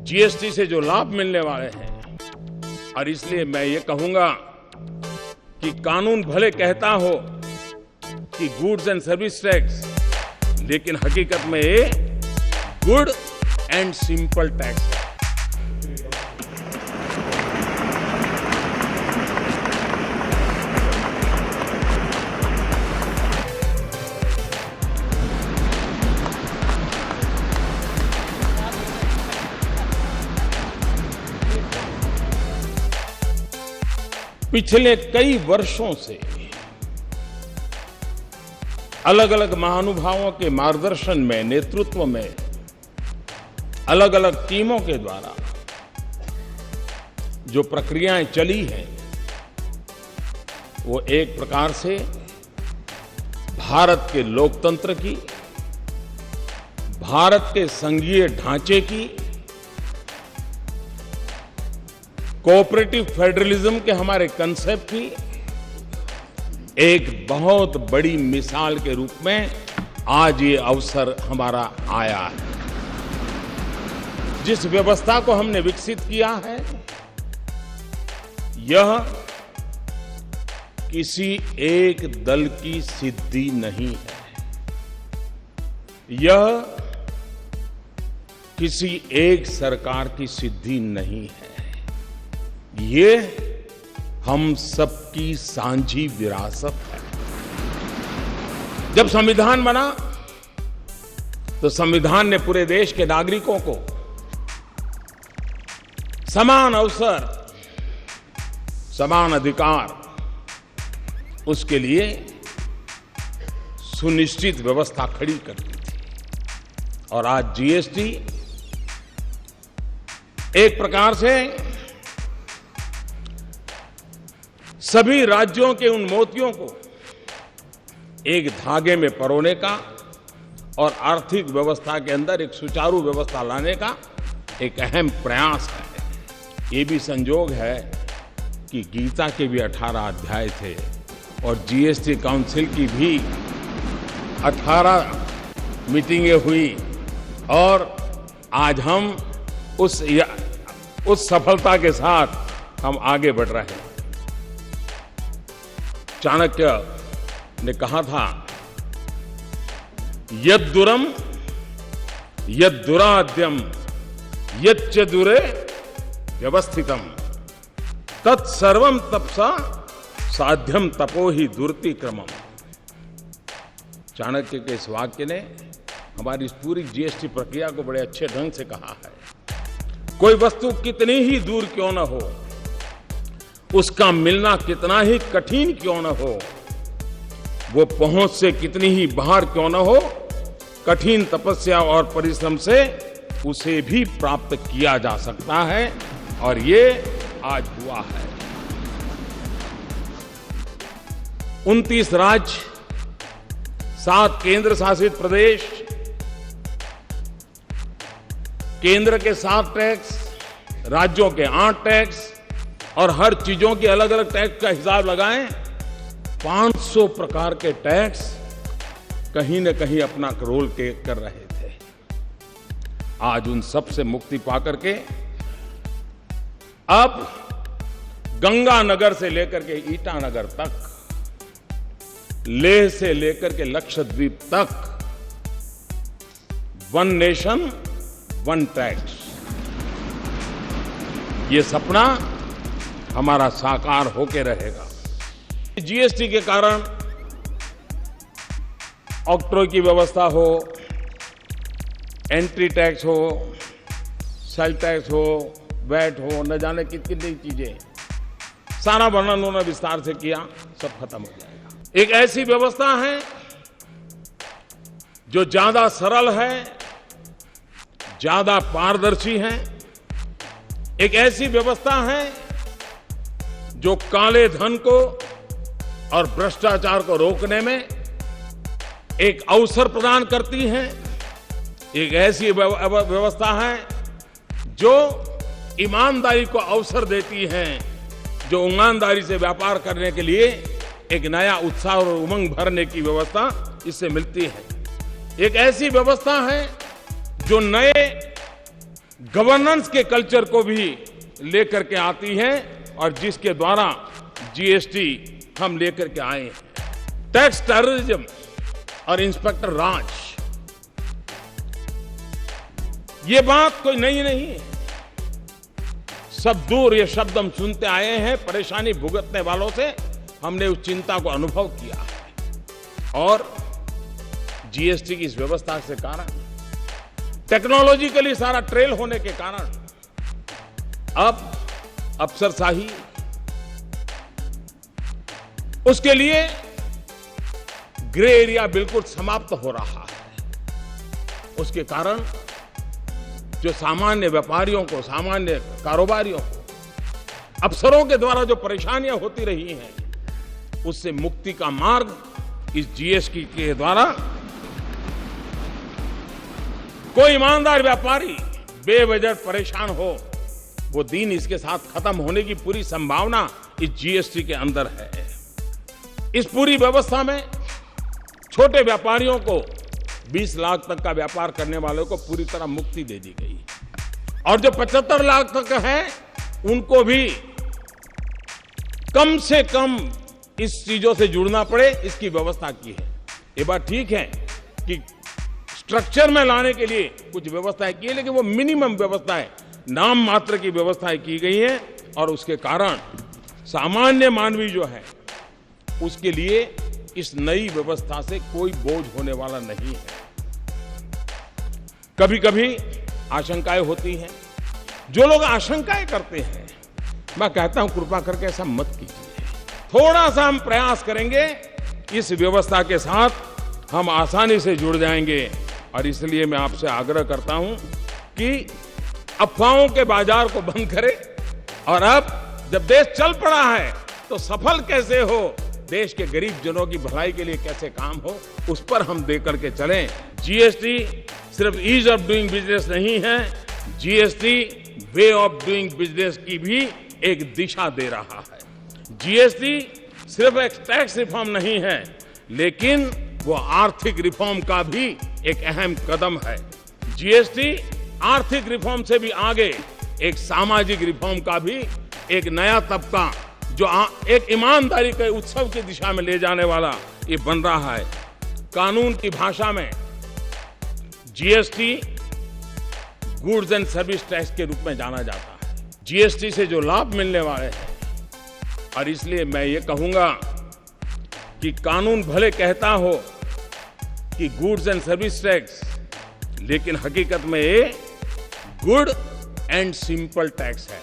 GST से जो लाभ मिलने वाले हैं, और इसलिए मैं ये कहूंगा कि कानून भले कहता हो कि गुड्स एंड सर्विस टैक्स, लेकिन हकीकत में ये गुड एंड सिंपल टैक्स है। पिछले कई वर्षों से अलग अलग महानुभावों के मार्गदर्शन में, नेतृत्व में, अलग अलग टीमों के द्वारा जो प्रक्रियाएं चली हैं, वो एक प्रकार से भारत के लोकतंत्र की, भारत के संघीय ढांचे की, कोऑपरेटिव फेडरलिज्म के हमारे कंसेप्ट की एक बहुत बड़ी मिसाल के रूप में आज ये अवसर हमारा आया है। जिस व्यवस्था को हमने विकसित किया है, यह किसी एक दल की सिद्धि नहीं है, यह किसी एक सरकार की सिद्धि नहीं है, ये हम सबकी साझी विरासत है। जब संविधान बना तो संविधान ने पूरे देश के नागरिकों को समान अवसर, समान अधिकार, उसके लिए सुनिश्चित व्यवस्था खड़ी कर दी थी। और आज जीएसटी एक प्रकार से सभी राज्यों के उन मोतियों को एक धागे में परोने का और आर्थिक व्यवस्था के अंदर एक सुचारू व्यवस्था लाने का एक अहम प्रयास है। ये भी संजोग है कि गीता के भी 18 अध्याय थे और जीएसटी काउंसिल की भी 18 मीटिंगें हुई, और आज हम उस सफलता के साथ हम आगे बढ़ रहे हैं। चाणक्य ने कहा था, यद्दुरम यद्दुराद्यम यच्च दुरे व्यवस्थितम तत्सर्वम तपसा साध्यम तपो ही दुर्ति क्रमम। चाणक्य के इस वाक्य ने हमारी इस पूरी जीएसटी प्रक्रिया को बड़े अच्छे ढंग से कहा है। कोई वस्तु कितनी ही दूर क्यों न हो, उसका मिलना कितना ही कठिन क्यों न हो, वो पहुंच से कितनी ही बाहर क्यों न हो, कठिन तपस्या और परिश्रम से उसे भी प्राप्त किया जा सकता है, और ये आज हुआ है। 29 राज्य, 7 केंद्र शासित प्रदेश, केंद्र के 7 टैक्स, राज्यों के 8 टैक्स, और हर चीजों की अलग अलग टैक्स का हिसाब लगाएं, 500 प्रकार के टैक्स कहीं न कहीं अपना रोल कर रहे थे। आज उन सब से मुक्ति पाकर के अब गंगानगर से लेकर के ईटानगर तक, लेह से लेकर के लक्षद्वीप तक, वन नेशन वन टैक्स, ये सपना हमारा साकार होके रहेगा। जीएसटी के कारण ऑक्ट्रोय की व्यवस्था हो, एंट्री टैक्स हो, सेल टैक्स हो, वैट हो, न जाने कितनी चीजें, सारा वर्णन उन्होंने विस्तार से किया, सब खत्म हो जाएगा। एक ऐसी व्यवस्था है जो ज्यादा सरल है, ज्यादा पारदर्शी है। एक ऐसी व्यवस्था है जो काले धन को और भ्रष्टाचार को रोकने में एक अवसर प्रदान करती है। एक ऐसी व्यवस्था है जो ईमानदारी को अवसर देती है, जो ईमानदारी से व्यापार करने के लिए एक नया उत्साह और उमंग भरने की व्यवस्था इससे मिलती है। एक ऐसी व्यवस्था है जो नए गवर्नेंस के कल्चर को भी लेकर के आती है और जिसके द्वारा जीएसटी हम लेकर के आए हैं। टैक्स टेररिज्म और इंस्पेक्टर राज, ये बात कोई नई नहीं है। सब दूर ये शब्द हम सुनते आए हैं। परेशानी भुगतने वालों से हमने उस चिंता को अनुभव किया है और जीएसटी की इस व्यवस्था के कारण, टेक्नोलॉजिकली सारा ट्रेल होने के कारण अब अफसरशाही, उसके लिए ग्रे एरिया बिल्कुल समाप्त हो रहा है। उसके कारण जो सामान्य व्यापारियों को, सामान्य कारोबारियों को, अफसरों के द्वारा जो परेशानियां होती रही हैं, उससे मुक्ति का मार्ग इस जीएसटी के द्वारा कोई ईमानदार व्यापारी बेवजह परेशान हो, वो दिन इसके साथ खत्म होने की पूरी संभावना इस जीएसटी के अंदर है। इस पूरी व्यवस्था में छोटे व्यापारियों को 20 लाख तक का व्यापार करने वालों को पूरी तरह मुक्ति दे दी गई और जो 75 लाख तक है उनको भी कम से कम इस चीजों से जुड़ना पड़े, इसकी व्यवस्था की है। ये बात ठीक है कि स्ट्रक्चर में लाने के लिए कुछ व्यवस्थाएं की है, लेकिन वो मिनिमम व्यवस्थाएं, नाम मात्र की व्यवस्थाएं की गई हैं और उसके कारण सामान्य मानवी जो है उसके लिए इस नई व्यवस्था से कोई बोझ होने वाला नहीं है। कभी कभी आशंकाएं होती हैं। जो लोग आशंकाएं करते हैं, मैं कहता हूं कृपा करके ऐसा मत कीजिए। थोड़ा सा हम प्रयास करेंगे, इस व्यवस्था के साथ हम आसानी से जुड़ जाएंगे और इसलिए मैं आपसे आग्रह करता हूं कि अफवाहों के बाजार को बंद करें और अब जब देश चल पड़ा है तो सफल कैसे हो, देश के गरीब जनों की भलाई के लिए कैसे काम हो, उस पर हम दे करके चलें। जीएसटी सिर्फ ईज ऑफ डूइंग बिजनेस नहीं है, GST way of doing business की भी एक दिशा दे रहा है। जीएसटी सिर्फ एक टैक्स रिफॉर्म नहीं है, लेकिन वो आर्थिक रिफॉर्म का भी एक अहम कदम है। जीएसटी आर्थिक रिफॉर्म से भी आगे एक सामाजिक रिफॉर्म का भी एक नया तबका, जो एक ईमानदारी के उत्सव की दिशा में ले जाने वाला ये बन रहा है। कानून की भाषा में GST goods and service tax के रूप में जाना जाता है। जीएसटी से जो लाभ मिलने वाले हैं, और इसलिए मैं ये कहूंगा कि कानून भले कहता हो कि गुड्स एंड सर्विस टैक्स, लेकिन हकीकत में ये गुड एंड सिंपल टैक्स है।